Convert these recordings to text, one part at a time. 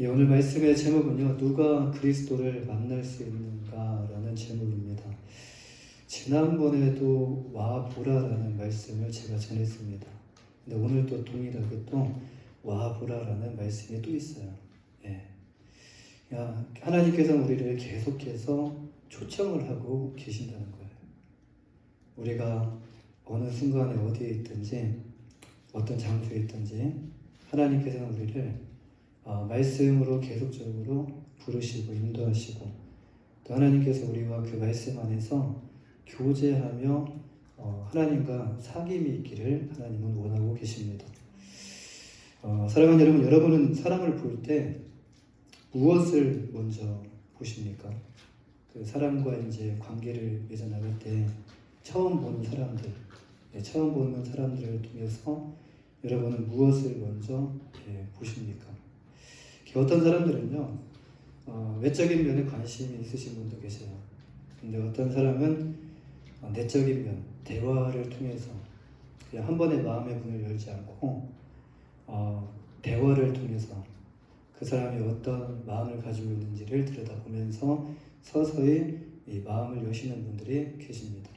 오늘 말씀의 제목은요, 누가 그리스도를 만날 수 있는가라는 제목입니다. 지난번에도 와 보라라는 말씀을 제가 전했습니다. 근데 오늘 또 동일하게 또 와 보라라는 말씀이 또 있어요. 예. 하나님께서 우리를 계속해서 초청을 하고 계신다는 거예요. 우리가 어느 순간에 어디에 있든지 어떤 장소에 있든지 하나님께서는 우리를 말씀으로 계속적으로 부르시고 인도하시고 또 하나님께서 우리와 그 말씀 안에서 교제하며 하나님과 사귐이 있기를 하나님은 원하고 계십니다. 사랑하는 여러분, 여러분은 사람을 볼 때 무엇을 먼저 보십니까? 그 사람과 이제 관계를 맺어나갈 때 처음 보는 사람들을 통해서 여러분은 무엇을 먼저 보십니까? 어떤 사람들은요, 외적인 면에 관심이 있으신 분도 계세요. 근데 어떤 사람은 내적인 면, 대화를 통해서 그냥 한 번에 마음의 문을 열지 않고 대화를 통해서 그 사람이 어떤 마음을 가지고 있는지를 들여다보면서 서서히 이 마음을 여시는 분들이 계십니다.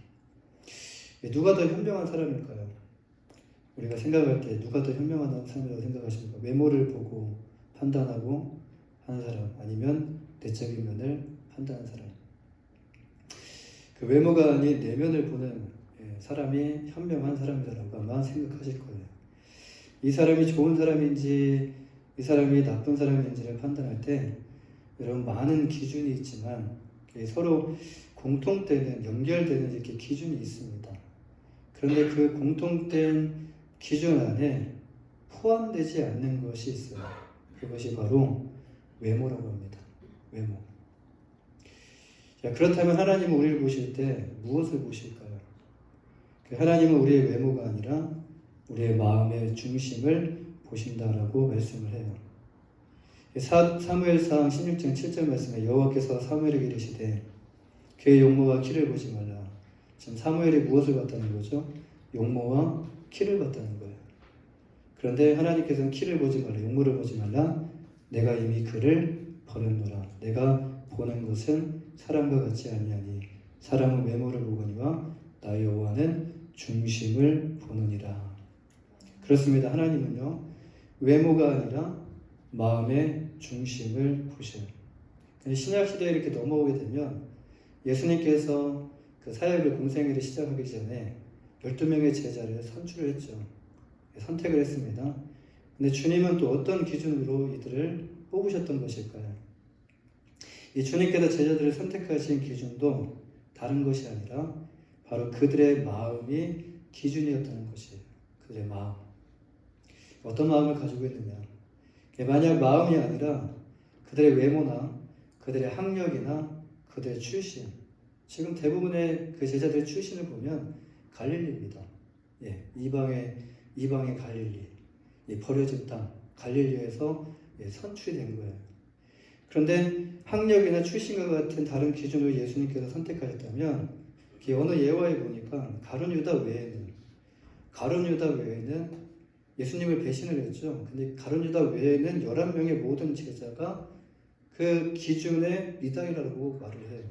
누가 더 현명한 사람일까요? 우리가 생각할 때 누가 더 현명한 사람이라고 생각하십니까? 외모를 보고 판단하고 하는 사람, 아니면 내적인 면을 판단하는 사람. 그 외모가 아닌 내면을 보는 사람이 현명한 사람이라고 아마 생각하실 거예요. 이 사람이 좋은 사람인지 이 사람이 나쁜 사람인지를 판단할 때 여러분 많은 기준이 있지만 서로 공통되는, 연결되는 이렇게 기준이 있습니다. 그런데 그 공통된 기준 안에 포함되지 않는 것이 있어요. 그것이 바로 외모라고 합니다. 외모. 자, 그렇다면 하나님은 우리를 보실 때 무엇을 보실까요? 하나님은 우리의 외모가 아니라 우리의 마음의 중심을 보신다라고 말씀을 해요. 사무엘상 16장 7절 말씀에 여호와께서 사무엘에게 이르시되 그의 용모와 키를 보지 말라. 지금 사무엘이 무엇을 봤다는 거죠? 용모와 키를 봤다는 거예요. 그런데 하나님께서는 키를 보지 말라, 용모를 보지 말라. 내가 이미 그를 버렸노라. 내가 보는 것은 사람과 같지 아니하니 사람은 외모를 보거니와 나 여호와는 중심을 보느니라. 그렇습니다. 하나님은요, 외모가 아니라 마음의 중심을 보셔요. 신약시대에 이렇게 넘어오게 되면 예수님께서 그 사역을, 공생애를 시작하기 전에 12명의 제자를 선출을 했죠. 선택을 했습니다. 근데 주님은 또 어떤 기준으로 이들을 뽑으셨던 것일까요? 이 주님께서 제자들을 선택하신 기준도 다른 것이 아니라 바로 그들의 마음이 기준이었다는 것이에요. 그들의 마음. 어떤 마음을 가지고 있느냐. 만약 마음이 아니라 그들의 외모나 그들의 학력이나 그들의 출신, 지금 대부분의 그 제자들의 출신을 보면 갈릴리입니다. 이방의 갈릴리, 버려진 땅, 갈릴리에서 선출이 된 거예요. 그런데 학력이나 출신과 같은 다른 기준으로 예수님께서 선택하셨다면 어느 예화에 보니까 가룟 유다 외에는 예수님을 배신을 했죠. 근데 가룟 유다 외에는 11명의 모든 제자가 그 기준의 미달이라고 말을 해요.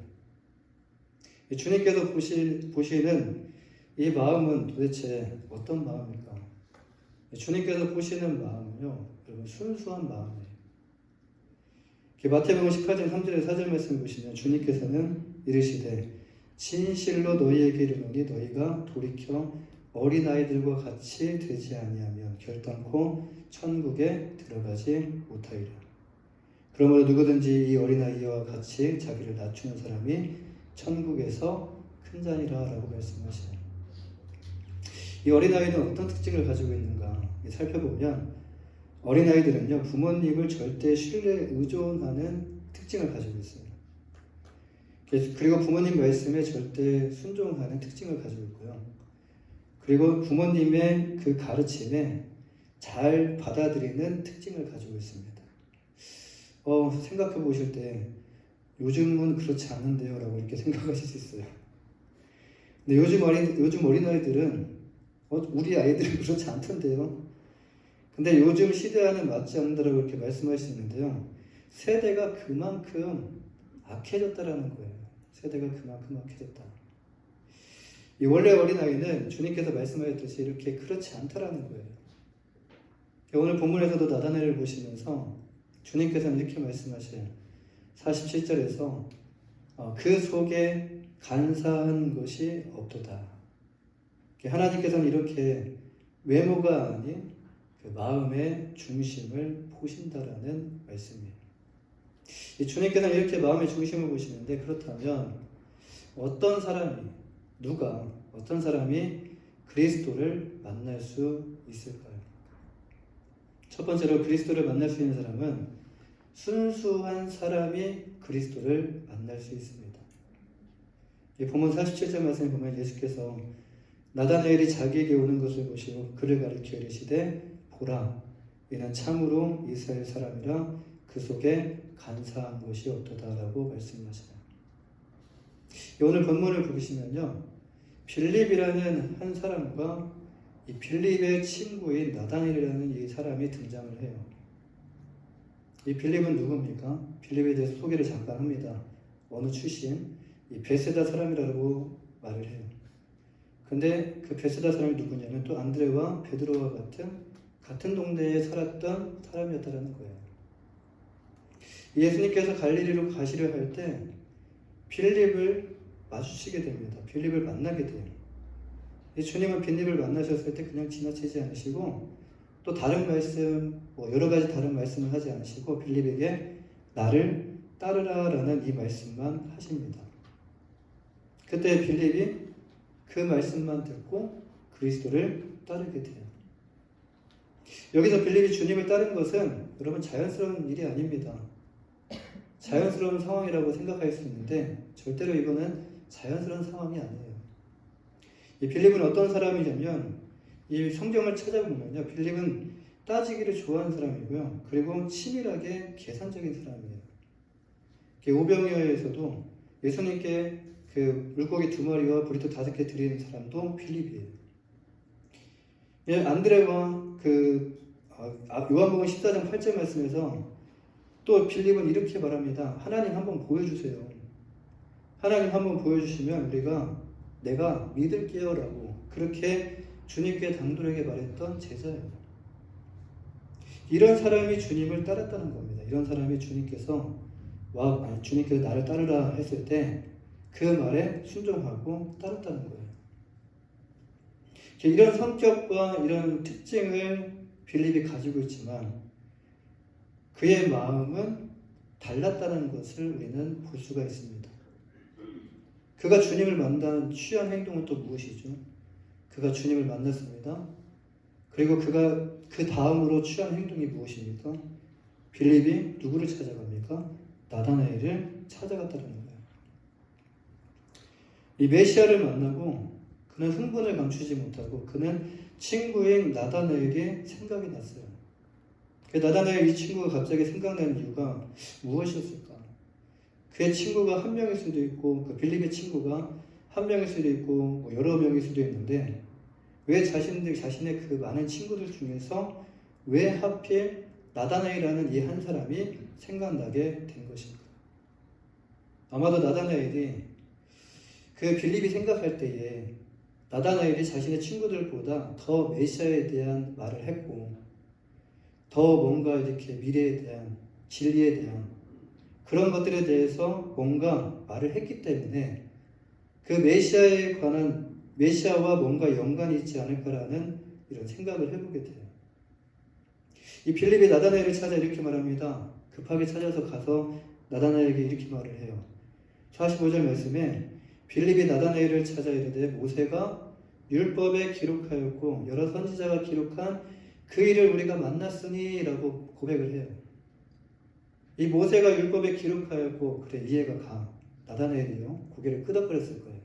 주님께서 보시는 이 마음은 도대체 어떤 마음일까? 주님께서 보시는 마음은요, 여러분, 순수한 마음이에요. 마태복음 18장 3절에 4절 말씀을 보시면 주님께서는 이르시되 진실로 너희에게 이르노니 너희가 돌이켜 어린아이들과 같이 되지 아니하면 결단코 천국에 들어가지 못하리라. 그러므로 누구든지 이 어린아이와 같이 자기를 낮추는 사람이 천국에서 큰 자니라 라고 말씀하시네요. 이 어린아이는 어떤 특징을 가지고 있는가 살펴보면 어린아이들은요, 부모님을 절대 신뢰, 의존하는 특징을 가지고 있어요. 그리고 부모님 말씀에 절대 순종하는 특징을 가지고 있고요. 그리고 부모님의 그 가르침에 잘 받아들이는 특징을 가지고 있습니다. 생각해 보실 때 요즘은 그렇지 않은데요 라고 이렇게 생각하실 수 있어요. 근데 요즘 어린아이들은 우리 아이들은 그렇지 않던데요. 근데 요즘 시대와는 맞지 않는다라고 이렇게 말씀할 수 있는데요. 세대가 그만큼 악해졌다라는 거예요. 세대가 그만큼 악해졌다. 이 원래 어린아이는 주님께서 말씀하셨듯이 이렇게 그렇지 않다라는 거예요. 오늘 본문에서도 나다나엘을 보시면서 주님께서는 이렇게 말씀하셔요. 47절에서 그 속에 간사한 것이 없도다. 하나님께서는 이렇게 외모가 아닌 그 마음의 중심을 보신다라는 말씀이에요. 주님께서는 이렇게 마음의 중심을 보시는데, 그렇다면 어떤 사람이 그리스도를 만날 수 있을까요? 첫 번째로 그리스도를 만날 수 있는 사람은 순수한 사람이 그리스도를 만날 수 있습니다. 이 본문 47절 말씀에 보면 예수께서 나다나엘이 자기에게 오는 것을 보시고 그를 가리켜 이르시되 보라, 이는 참으로 이스라엘 사람이라 그 속에 간사한 것이 없도다라고 말씀하시네요. 오늘 본문을 보시면요, 빌립이라는 한 사람과 이 빌립의 친구인 나다나엘이라는 이 사람이 등장을 해요. 이 빌립은 누굽니까? 빌립에 대해서 소개를 잠깐 합니다. 어느 출신? 이 베세다 사람이라고 말을 해요. 근데 그 베세다 사람이 누구냐면 또 안드레와 베드로와 같은 동네에 살았던 사람이었다는 거예요. 예수님께서 갈릴리로 가시려 할 때 빌립을 마주치게 됩니다. 빌립을 만나게 돼요. 주님은 빌립을 만나셨을 때 그냥 지나치지 않으시고 또 다른 말씀, 여러 가지 다른 말씀을 하지 않으시고 빌립에게 나를 따르라라는 이 말씀만 하십니다. 그때 빌립이 그 말씀만 듣고 그리스도를 따르게 돼요. 여기서 빌립이 주님을 따른 것은 여러분 자연스러운 일이 아닙니다. 자연스러운 상황이라고 생각할 수 있는데 절대로 이거는 자연스러운 상황이 아니에요. 이 빌립은 어떤 사람이냐면 이 성경을 찾아보면요, 빌립은 따지기를 좋아하는 사람이고요, 그리고 치밀하게 계산적인 사람이에요. 오병이어에서도 예수님께 그 물고기 2마리와 보리토 5개 드리는 사람도 빌립이에요. 안드레와 요한복음 14장 8절 말씀에서 또 빌립은 이렇게 말합니다. 하나님 한번 보여주세요. 하나님 한번 보여주시면 내가 믿을게요 라고 그렇게 주님께 당돌하게 말했던 제자예요. 이런 사람이 주님을 따랐다는 겁니다. 이런 사람이 주님께서 나를 따르라 했을 때 그 말에 순종하고 따랐다는 거예요. 이런 성격과 이런 특징을 빌립이 가지고 있지만 그의 마음은 달랐다는 것을 우리는 볼 수가 있습니다. 그가 주님을 만난 취한 행동은 또 무엇이죠? 그가 주님을 만났습니다. 그리고 그가 그 다음으로 취한 행동이 무엇입니까? 빌립이 누구를 찾아갑니까? 나다나엘을 찾아갔다는 거예요. 이 메시아를 만나고 그는 흥분을 감추지 못하고 그는 친구인 나다나엘에게 생각이 났어요. 나다나엘 이 친구가 갑자기 생각나는 이유가 무엇이었을까? 그의 친구가 한 명일 수도 있고 빌립의 친구가 한 명일 수도 있고 여러 명일 수도 있는데 왜 자신의 그 많은 친구들 중에서 왜 하필 나다나엘이라는 이 한 사람이 생각나게 된 것인가? 아마도 나다나엘이 그 빌립이 생각할 때에 나다나엘이 자신의 친구들보다 더 메시아에 대한 말을 했고 더 뭔가 이렇게 미래에 대한 진리에 대한 그런 것들에 대해서 뭔가 말을 했기 때문에 그 메시아에 관한 메시아와 뭔가 연관이 있지 않을까라는 이런 생각을 해보게 돼요. 이 빌립이 나다나엘을 찾아 이렇게 말합니다. 급하게 찾아서 가서 나다나엘에게 이렇게 말을 해요. 45절 말씀에 빌립이 나다나엘을 찾아 이르되 모세가 율법에 기록하였고 여러 선지자가 기록한 그 일을 우리가 만났으니 라고 고백을 해요. 이 모세가 율법에 기록하였고 그래 이해가 가. 나다나엘이요. 고개를 끄덕거렸을 거예요.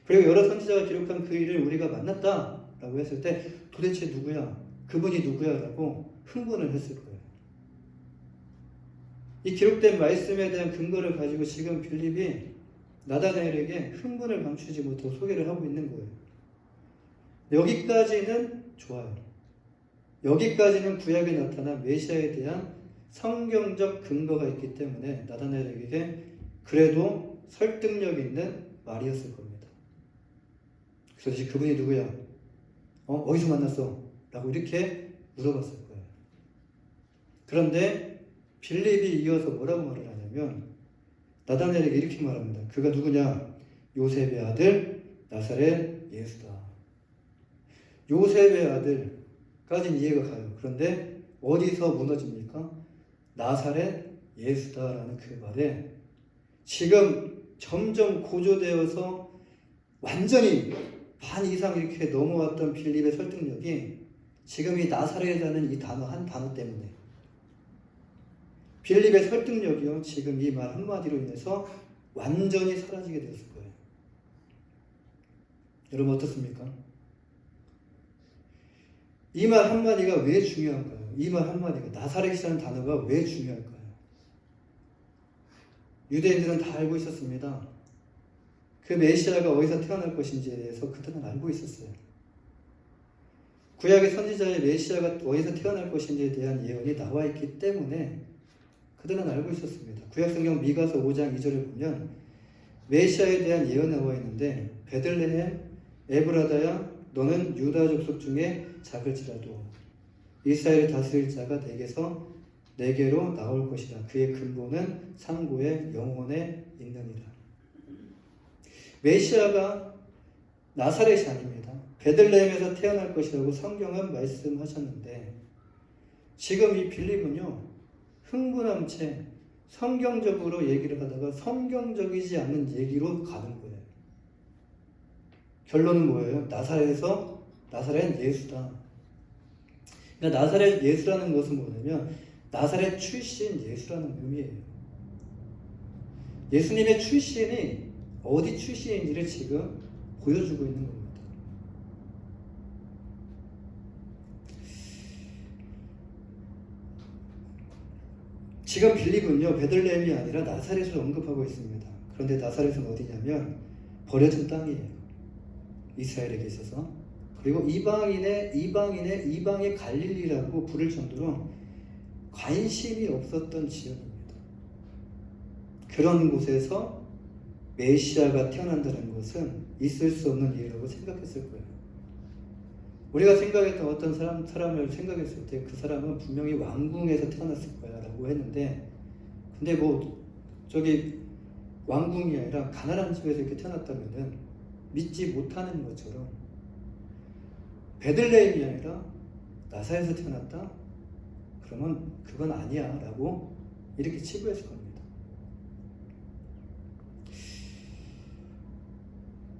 그리고 여러 선지자가 기록한 그 일을 우리가 만났다 라고 했을 때 도대체 누구야? 그분이 누구야? 라고 흥분을 했을 거예요. 이 기록된 말씀에 대한 근거를 가지고 지금 빌립이 나다나엘에게 흥분을 감추지 못하고 소개를 하고 있는 거예요. 여기까지는 좋아요. 여기까지는 구약에 나타난 메시아에 대한 성경적 근거가 있기 때문에 나다나엘에게 그래도 설득력 있는 말이었을 겁니다. 그래서 그분이 누구야? 어디서 만났어? 라고 이렇게 물어봤을 거예요. 그런데 빌립이 이어서 뭐라고 말을 하냐면 나다나엘에게 이렇게 말합니다. 그가 누구냐? 요셉의 아들 나사렛 예수다. 요셉의 아들까지는 이해가 가요. 그런데 어디서 무너집니까? 나사렛 예수다라는 그 말에 지금 점점 고조되어서 완전히 반 이상 이렇게 넘어왔던 빌립의 설득력이 지금 이 나사렛이라는 이 단어 한 단어 때문에 빌립의 설득력이요 지금 이 말 한마디로 인해서 완전히 사라지게 되었을 거예요. 여러분 어떻습니까? 이 말 한마디가 왜 중요한가요? 이 말 한마디가 나사렛이라는 단어가 왜 중요할까요? 유대인들은 다 알고 있었습니다. 그 메시아가 어디서 태어날 것인지에 대해서 그들은 알고 있었어요. 구약의 선지자의 메시아가 어디서 태어날 것인지에 대한 예언이 나와 있기 때문에 그들은 알고 있었습니다. 구약성경 미가서 5장 2절을 보면 메시아에 대한 예언이 나와 있는데 베들레헴 에브라다야 너는 유다 족속 중에 작을지라도 이스라엘을 다스릴 자가 내게로 나올 것이다. 그의 근본은 상고의 영혼에 있느니라. 메시아가 나사렛이 아닙니다. 베들레헴에서 태어날 것이라고 성경은 말씀하셨는데 지금 이 빌립은요 흥분한 채 성경적으로 얘기를 하다가 성경적이지 않은 얘기로 가는 거예요. 결론은 뭐예요? 나사렛 예수다. 그러니까 나사렛 예수라는 것은 뭐냐면 나사렛 출신 예수라는 의미예요. 예수님의 출신이 어디 출신인지를 지금 보여주고 있는 겁니다. 지금 빌립은요 베들레헴이 아니라 나사렛을 언급하고 있습니다. 그런데 나사렛은 어디냐면 버려진 땅이에요. 이스라엘에게 있어서. 그리고 이방의 갈릴리라고 부를 정도로 관심이 없었던 지역입니다. 그런 곳에서 메시아가 태어난다는 것은 있을 수 없는 일이라고 생각했을 거예요. 우리가 생각했던 어떤 사람을 생각했을 때 그 사람은 분명히 왕궁에서 태어났을 거야 라고 했는데 근데 저기 왕궁이 아니라 가난한 집에서 이렇게 태어났다면은 믿지 못하는 것처럼 베들레헴이 아니라 나사렛에서 태어났다? 그러면 그건 아니야 라고 이렇게 치부했을 겁니다.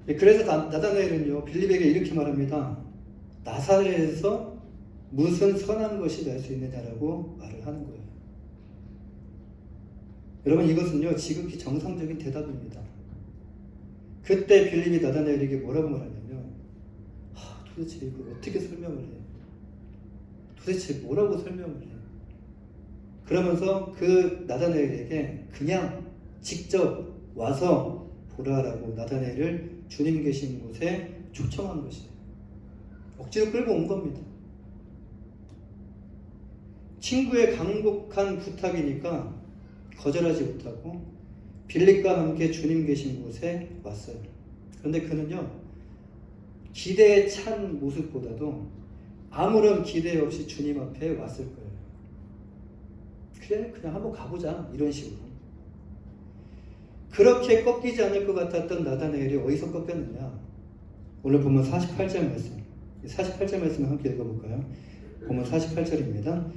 그래서 나다나엘은요 빌립에게 이렇게 말합니다. 나사렛에서 무슨 선한 것이 날 수 있느냐라고 말을 하는 거예요. 여러분 이것은요 지극히 정상적인 대답입니다. 그때 빌립이 나다나엘에게 뭐라고 말하냐면 도대체 이걸 어떻게 설명을 해? 도대체 뭐라고 설명을 해? 그러면서 그 나다나엘에게 그냥 직접 와서 보라라고 나다나엘을 주님 계신 곳에 초청한 것이에요. 억지로 끌고 온 겁니다. 친구의 간곡한 부탁이니까 거절하지 못하고 빌립과 함께 주님 계신 곳에 왔어요. 그런데 그는요 기대에 찬 모습보다도 아무런 기대 없이 주님 앞에 왔을 거예요. 그냥 한번 가보자 이런 식으로. 그렇게 꺾이지 않을 것 같았던 나다나엘이 어디서 꺾였느냐? 오늘 보면 48절 말씀. 48절 말씀을 함께 읽어볼까요? 보면 48절입니다.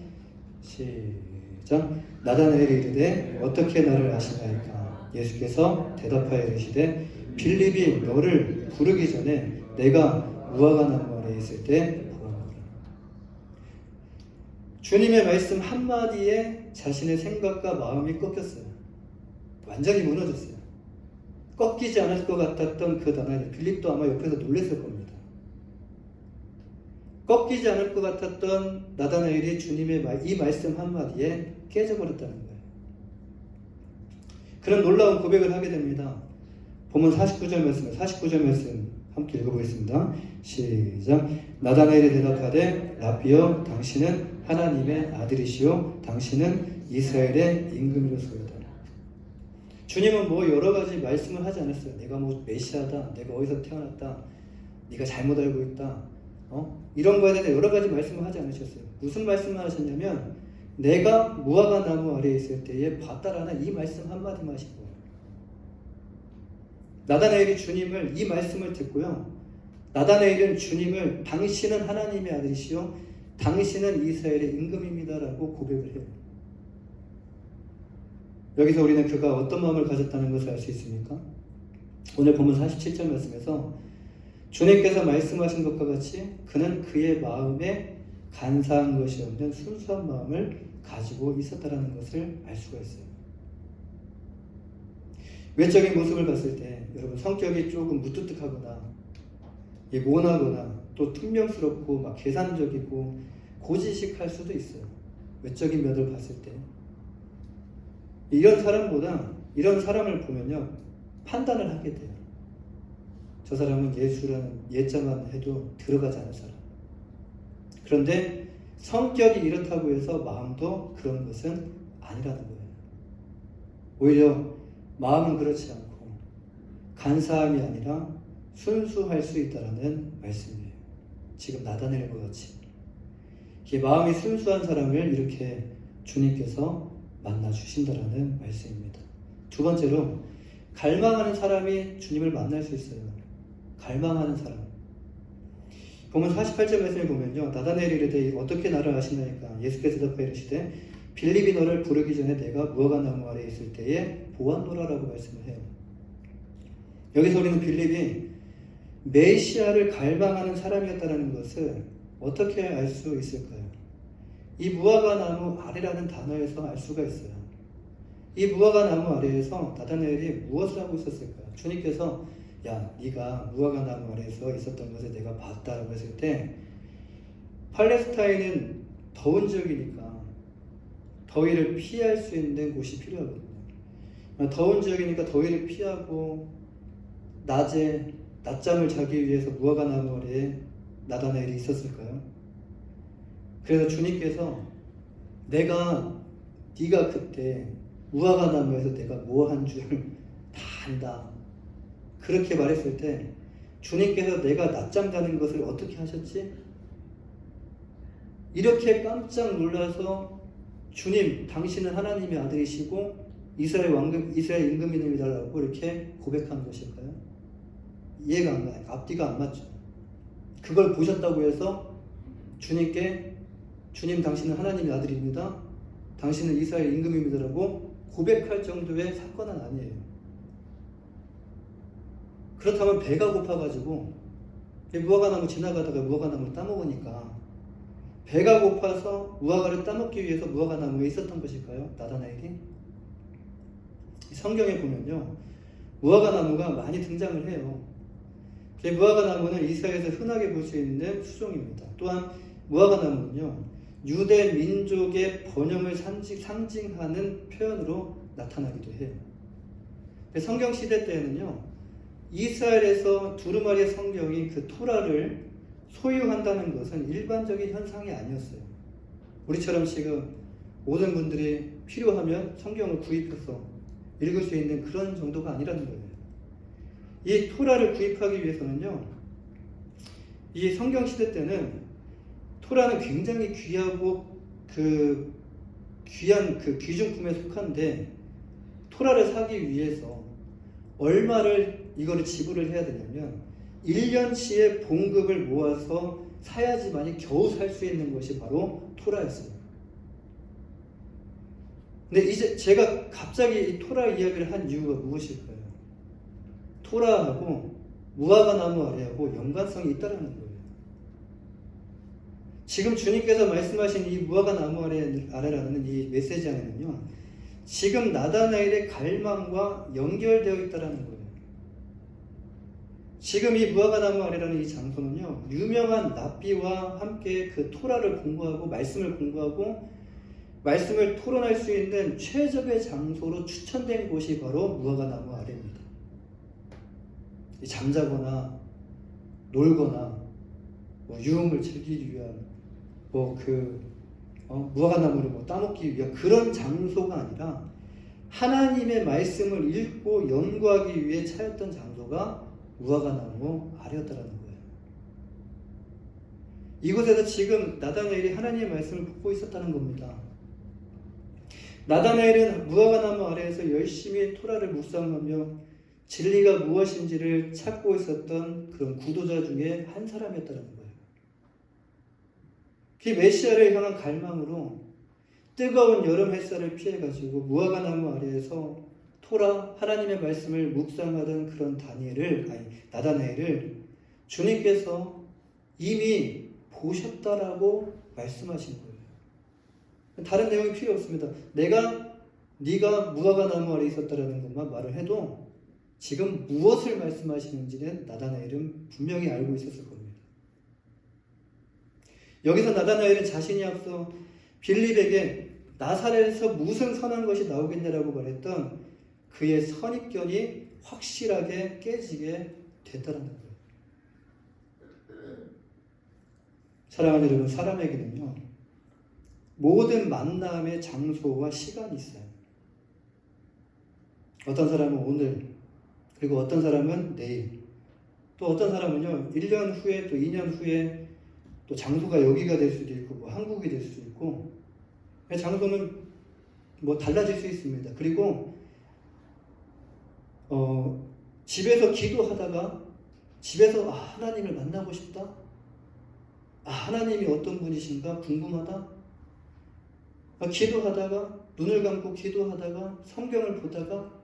시작. 나다나엘이 이르되 어떻게 나를 아시나이까? 예수께서 대답하여 이르시되 빌립이 너를 부르기 전에 내가 무화과나무에 있을 때 보았노라. 주님의 말씀 한마디에 자신의 생각과 마음이 꺾였어요. 완전히 무너졌어요. 꺾이지 않을 것 같았던 그 나다나엘, 빌립도 아마 옆에서 놀랐을 겁니다. 꺾이지 않을 것 같았던 나다나엘이 주님의 이 말씀 한마디에 깨져버렸다는 거예요. 그런 놀라운 고백을 하게 됩니다. 보면 49절 말씀 함께 읽어보겠습니다. 시작. 나다나엘이 대답하되 라비여 당신은 하나님의 아들이시요 당신은 이스라엘의 임금이로소이다. 주님은 뭐 여러 가지 말씀을 하지 않았어요. 내가 뭐 메시아다, 내가 어디서 태어났다, 네가 잘못 알고 있다, 이런 거에 대해서 여러 가지 말씀을 하지 않으셨어요. 무슨 말씀을 하셨냐면 내가 무화과 나무 아래에 있을 때에 봤다라는 이 말씀 한마디만 하신 거예요. 나다나엘이 주님을 이 말씀을 듣고요. 나다나엘은 주님을 당신은 하나님의 아들이시요 당신은 이스라엘의 임금입니다라고 고백을 해요. 여기서 우리는 그가 어떤 마음을 가졌다는 것을 알 수 있습니까? 오늘 본문 47절 말씀에서 주님께서 말씀하신 것과 같이 그는 그의 마음에 간사한 것이 없는 순수한 마음을 가지고 있었다는 것을 알 수가 있어요. 외적인 모습을 봤을 때 여러분 성격이 조금 무뚝뚝하거나 모나거나 또 퉁명스럽고 막 계산적이고 고지식할 수도 있어요. 외적인 면을 봤을 때 이런 사람을 보면요 판단을 하게 돼요. 저 사람은 예수라는 예자만 해도 들어가지 않은 사람. 그런데 성격이 이렇다고 해서 마음도 그런 것은 아니라는 거예요. 오히려 마음은 그렇지 않고 간사함이 아니라 순수할 수 있다라는 말씀이에요. 지금 나다나엘과 같이 마음이 순수한 사람을 이렇게 주님께서 만나 주신다라는 말씀입니다. 두 번째로 갈망하는 사람이 주님을 만날 수 있어요. 갈망하는 사람. 보면 48절 말씀을 보면요. 나다나엘이 이르되 어떻게 나를 아시나이까? 예수께서 대답하여 이르시되 빌립이 너를 부르기 전에 내가 무화과 나무 아래에 있을 때에 보았노라라고 말씀을 해요. 여기서 우리는 빌립이 메시아를 갈망하는 사람이었다는 것을 어떻게 알 수 있을까요? 이 무화과 나무 아래라는 단어에서 알 수가 있어요. 이 무화과 나무 아래에서 나다나엘이 무엇을 하고 있었을까요? 주님께서 야, 네가 무화과 나무 아래에서 있었던 것을 내가 봤다라고 했을 때 팔레스타인은 더운 지역이니까 더위를 피할 수 있는 곳이 필요하거든요. 더운 지역이니까 더위를 피하고 낮에 낮잠을 자기 위해서 무화과 나무 아래에 나다나엘이 있었을까요? 그래서 주님께서 네가 그때 무화과 나무에서 내가 뭐 한 줄 다 안다 그렇게 말했을 때 주님께서 내가 낮잠 자는 것을 어떻게 하셨지? 이렇게 깜짝 놀라서 주님 당신은 하나님의 아들이시고 이스라엘 임금입니다라고 이렇게 고백한 것일까요? 이해가 안 가요. 앞뒤가 안 맞죠. 그걸 보셨다고 해서 주님께 주님 당신은 하나님의 아들입니다. 당신은 이스라엘 임금입니다라고 고백할 정도의 사건은 아니에요. 그렇다면 배가 고파가지고 무화과나무 지나가다가 무화과나무를 따먹으니까 배가 고파서 무화과를 따먹기 위해서 무화과나무에 있었던 것일까요? 나다나엘이? 성경에 보면요 무화과나무가 많이 등장을 해요. 무화과나무는 이스라엘에서 흔하게 볼 수 있는 수종입니다. 또한 무화과나무는요 유대 민족의 번영을 상징하는 표현으로 나타나기도 해요. 성경 시대 때에는요 이스라엘에서 두루마리의 성경인 그 토라를 소유한다는 것은 일반적인 현상이 아니었어요. 우리처럼 지금 모든 분들이 필요하면 성경을 구입해서 읽을 수 있는 그런 정도가 아니라는 거예요. 이 토라를 구입하기 위해서는요 이 성경 시대 때는 토라는 굉장히 귀하고 그 귀한 그 귀중품에 속한데 토라를 사기 위해서 얼마를 이거를 지불을 해야 되냐면 1년치의 봉급을 모아서 사야지만이 겨우 살 수 있는 것이 바로 토라였어요. 근데 이제 제가 갑자기 이 토라 이야기를 한 이유가 무엇일까요? 토라하고 무화과 나무 아래하고 연관성이 있다는 거예요. 지금 주님께서 말씀하신 이 무화과 나무 아래라는 이 메시지 안에는요 지금 나다나엘의 갈망과 연결되어 있다는 거예요. 지금 이 무화과 나무 아래라는 이 장소는요 유명한 랍비와 함께 그 토라를 공부하고 말씀을 공부하고 말씀을 토론할 수 있는 최적의 장소로 추천된 곳이 바로 무화과 나무 아래입니다. 잠자거나 놀거나 유흥을 즐기기 위한 무화과나무를 따먹기 위한 그런 장소가 아니라 하나님의 말씀을 읽고 연구하기 위해 차였던 장소가 무화과나무 아래였다라는 거예요. 이곳에서 지금 나다나엘이 하나님의 말씀을 듣고 있었다는 겁니다. 나다나엘은 무화과나무 아래에서 열심히 토라를 묵상하며 진리가 무엇인지를 찾고 있었던 그런 구도자 중에 한 사람이었다는 거예요. 그 메시아를 향한 갈망으로 뜨거운 여름 햇살을 피해가지고 무화과나무 아래에서 토라 하나님의 말씀을 묵상하던 그런 나다나엘을 주님께서 이미 보셨다라고 말씀하신 거예요. 다른 내용이 필요 없습니다. 네가 무화과나무 아래 있었다라는 것만 말을 해도 지금 무엇을 말씀하시는지는 나다나엘은 분명히 알고 있었을 겁니다. 여기서 나다나엘은 자신이 앞서 빌립에게 나사렛에서 무슨 선한 것이 나오겠냐라고 말했던 그의 선입견이 확실하게 깨지게 됐다는 거예요. 사랑하는 여러분, 사람에게는요 모든 만남의 장소와 시간이 있어요. 어떤 사람은 오늘, 그리고 어떤 사람은 내일, 또 어떤 사람은요 1년 후에, 또 2년 후에, 또 장소가 여기가 될 수도 있고 한국이 될 수도 있고, 장소는 달라질 수 있습니다. 그리고 집에서 기도하다가 집에서 하나님을 만나고 싶다, 하나님이 어떤 분이신가 궁금하다, 기도하다가 눈을 감고 기도하다가 성경을 보다가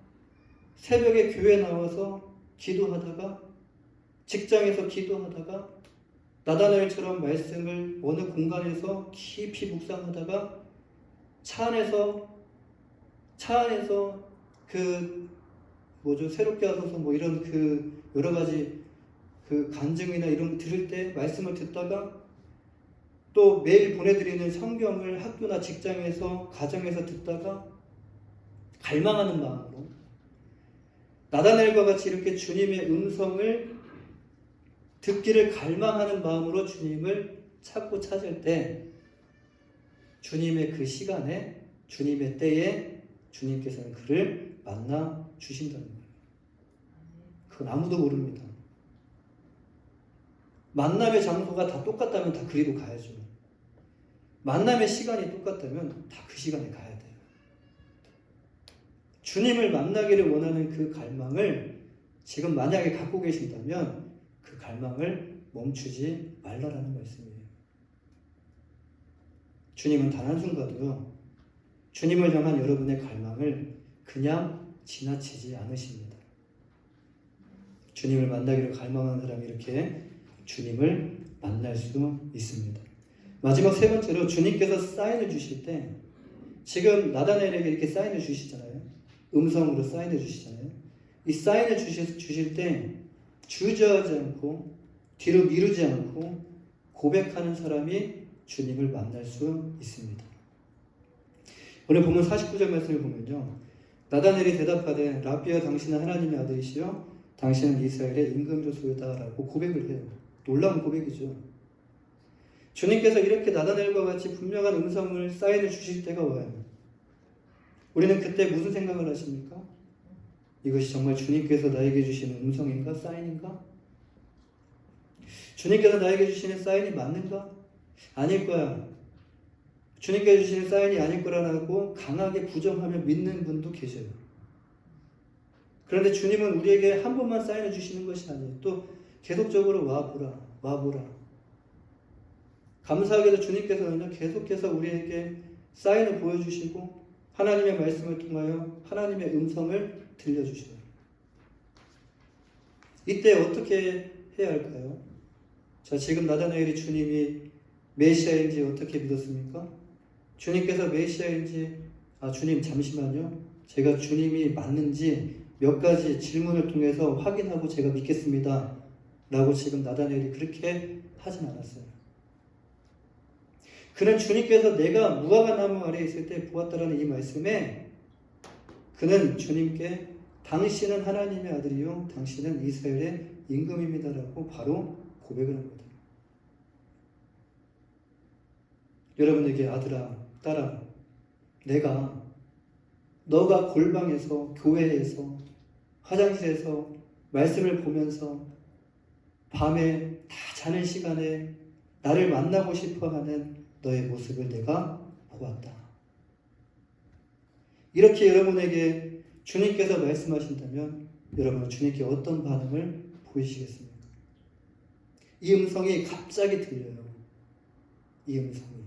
새벽에 교회 나와서 기도하다가 직장에서 기도하다가 나다나엘처럼 말씀을 어느 공간에서 깊이 묵상하다가 차 안에서 새롭게 하소서 이런 여러 가지 간증이나 이런 거 들을 때 말씀을 듣다가 또 매일 보내드리는 성경을 학교나 직장에서 가정에서 듣다가 갈망하는 마음으로 나다나엘과 같이 이렇게 주님의 음성을 듣기를 갈망하는 마음으로 주님을 찾고 찾을 때 주님의 그 시간에, 주님의 때에 주님께서는 그를 만나 주신다는 거예요. 그건 아무도 모릅니다. 만남의 장소가 다 똑같다면 다 그리로 가야죠. 만남의 시간이 똑같다면 다 그 시간에 가야 돼요. 주님을 만나기를 원하는 그 갈망을 지금 만약에 갖고 계신다면 그 갈망을 멈추지 말라라는 말씀이에요. 주님은 단 한순간도요 주님을 향한 여러분의 갈망을 그냥 지나치지 않으십니다. 주님을 만나기를 갈망하는 사람이 이렇게 주님을 만날 수 있습니다. 마지막 세 번째로 주님께서 사인을 주실 때, 지금 나다나엘에게 이렇게 사인을 주시잖아요. 음성으로 사인을 주시잖아요. 이 사인을 주실 때 주저하지 않고 뒤로 미루지 않고 고백하는 사람이 주님을 만날 수 있습니다. 오늘 본문 49절 말씀을 보면요, 나다나엘이 대답하되 라비야, 당신은 하나님의 아들이시요 당신은 이스라엘의 임금조소이다라고 고백을 해요. 놀라운 고백이죠. 주님께서 이렇게 나다나엘과 같이 분명한 음성을 사인을 주실 때가 와요. 우리는 그때 무슨 생각을 하십니까? 이것이 정말 주님께서 나에게 주시는 음성인가? 사인인가? 주님께서 나에게 주시는 사인이 맞는가? 아닐 거야. 주님께서 주시는 사인이 아닐 거라고 강하게 부정하며 믿는 분도 계셔요. 그런데 주님은 우리에게 한 번만 사인을 주시는 것이 아니에요. 또 계속적으로 와보라. 감사하게도 주님께서는 계속해서 우리에게 사인을 보여주시고 하나님의 말씀을 통하여 하나님의 음성을 들려주셔요. 이때 어떻게 해야 할까요? 자, 지금 나다나엘이 주님이 메시아인지 어떻게 믿었습니까? 주님께서 메시아인지, 주님 잠시만요, 제가 주님이 맞는지 몇 가지 질문을 통해서 확인하고 제가 믿겠습니다 라고 지금 나다나엘이 그렇게 하진 않았어요. 그는 주님께서 내가 무화과나무 아래에 있을 때 보았다라는 이 말씀에 그는 주님께 당신은 하나님의 아들이요 당신은 이스라엘의 임금입니다라고 바로 고백을 합니다. 여러분에게 아들아, 딸아, 내가 너가 골방에서, 교회에서, 화장실에서 말씀을 보면서 밤에 다 자는 시간에 나를 만나고 싶어하는 너의 모습을 내가 보았다. 이렇게 여러분에게 주님께서 말씀하신다면 여러분은 주님께 어떤 반응을 보이시겠습니까? 이 음성이 갑자기 들려요. 이 음성이.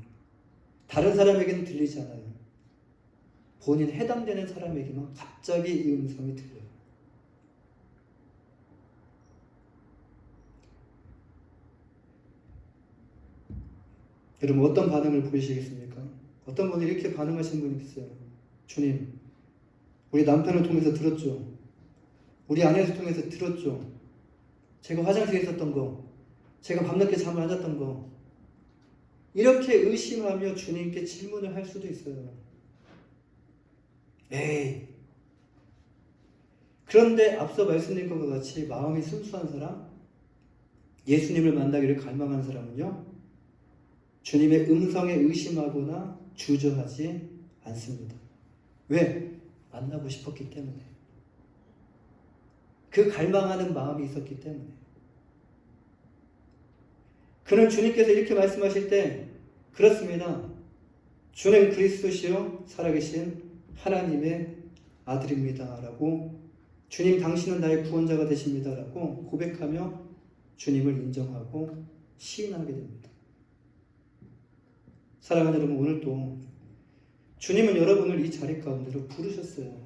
다른 사람에게는 들리지 않아요. 본인 해당되는 사람에게만 갑자기 이 음성이 들려요. 여러분 어떤 반응을 보이시겠습니까? 어떤 분이 이렇게 반응하시는 분이 있어요. 주님, 우리 남편을 통해서 들었죠. 우리 아내를 통해서 들었죠. 제가 화장실에 있었던 거, 제가 밤늦게 잠을 안 잤던 거, 이렇게 의심하며 주님께 질문을 할 수도 있어요. 에이. 그런데 앞서 말씀드린 것과 같이 마음이 순수한 사람, 예수님을 만나기를 갈망하는 사람은요, 주님의 음성에 의심하거나 주저하지 않습니다. 왜? 만나고 싶었기 때문에. 그 갈망하는 마음이 있었기 때문에. 그는 주님께서 이렇게 말씀하실 때 그렇습니다. 주는 그리스도시요 살아계신 하나님의 아들입니다. 라고 주님 당신은 나의 구원자가 되십니다. 라고 고백하며 주님을 인정하고 시인하게 됩니다. 사랑하는 여러분, 오늘도 주님은 여러분을 이 자리 가운데로 부르셨어요.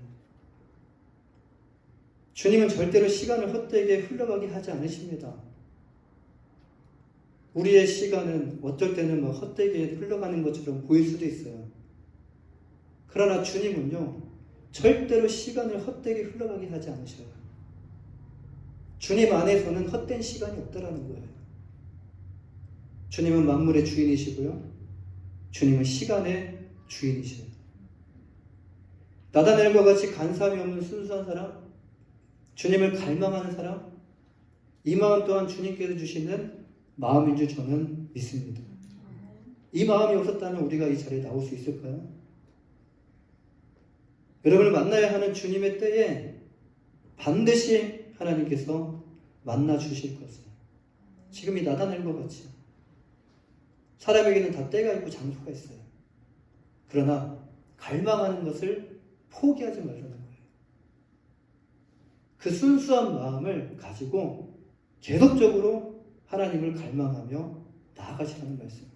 주님은 절대로 시간을 헛되게 흘러가게 하지 않으십니다. 우리의 시간은 어쩔 때는 막 헛되게 흘러가는 것처럼 보일 수도 있어요. 그러나 주님은요, 절대로 시간을 헛되게 흘러가게 하지 않으셔요. 주님 안에서는 헛된 시간이 없다라는 거예요. 주님은 만물의 주인이시고요. 주님은 시간의 주인이셔요. 나다넬과 같이 간사함이 없는 순수한 사람, 주님을 갈망하는 사람, 이 마음 또한 주님께서 주시는 마음인 줄 저는 믿습니다. 이 마음이 없었다면 우리가 이 자리에 나올 수 있을까요? 여러분을 만나야 하는 주님의 때에 반드시 하나님께서 만나 주실 것을. 지금 이 나다넬과 같이 사람에게는 다 때가 있고 장소가 있어요. 그러나 갈망하는 것을 포기하지 말라는 거예요. 그 순수한 마음을 가지고 계속적으로 하나님을 갈망하며 나아가시라는 말씀이에요.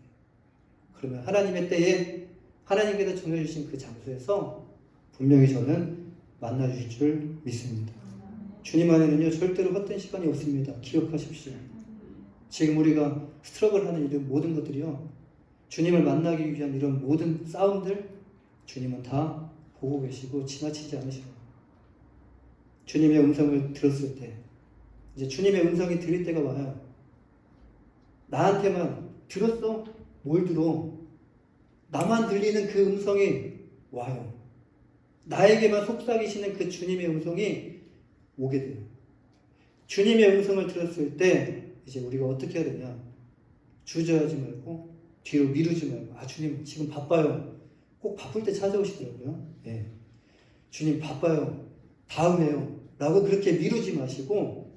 그러면 하나님의 때에 하나님께서 정해주신 그 장소에서 분명히 저는 만나주실 줄 믿습니다. 주님 안에는요 절대로 헛된 시간이 없습니다. 기억하십시오. 지금 우리가 스트러글하는 이런 모든 것들이요, 주님을 만나기 위한 이런 모든 싸움들 주님은 다 보고 계시고 지나치지 않으셔요. 주님의 음성을 들었을 때 이제 주님의 음성이 들릴 때가 와요. 나한테만 들었어? 뭘 들어? 나만 들리는 그 음성이 와요. 나에게만 속삭이시는 그 주님의 음성이 오게 돼요. 주님의 음성을 들었을 때 이제 우리가 어떻게 해야 되냐? 주저하지 말고 뒤로 미루지 말고, 아 주님 지금 바빠요. 꼭 바쁠 때 찾아오시더라고요. 예. 주님 바빠요. 다음에요. 라고 그렇게 미루지 마시고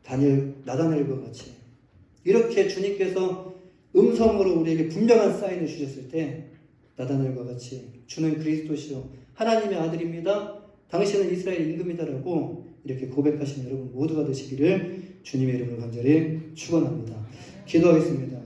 나다넬과 같이 이렇게 주님께서 음성으로 우리에게 분명한 사인을 주셨을 때 나다넬과 같이 주는 그리스도시요 하나님의 아들입니다. 당신은 이스라엘 임금이다라고 이렇게 고백하시는 여러분 모두가 되시기를 주님의 이름으로 간절히 축원합니다. 기도하겠습니다.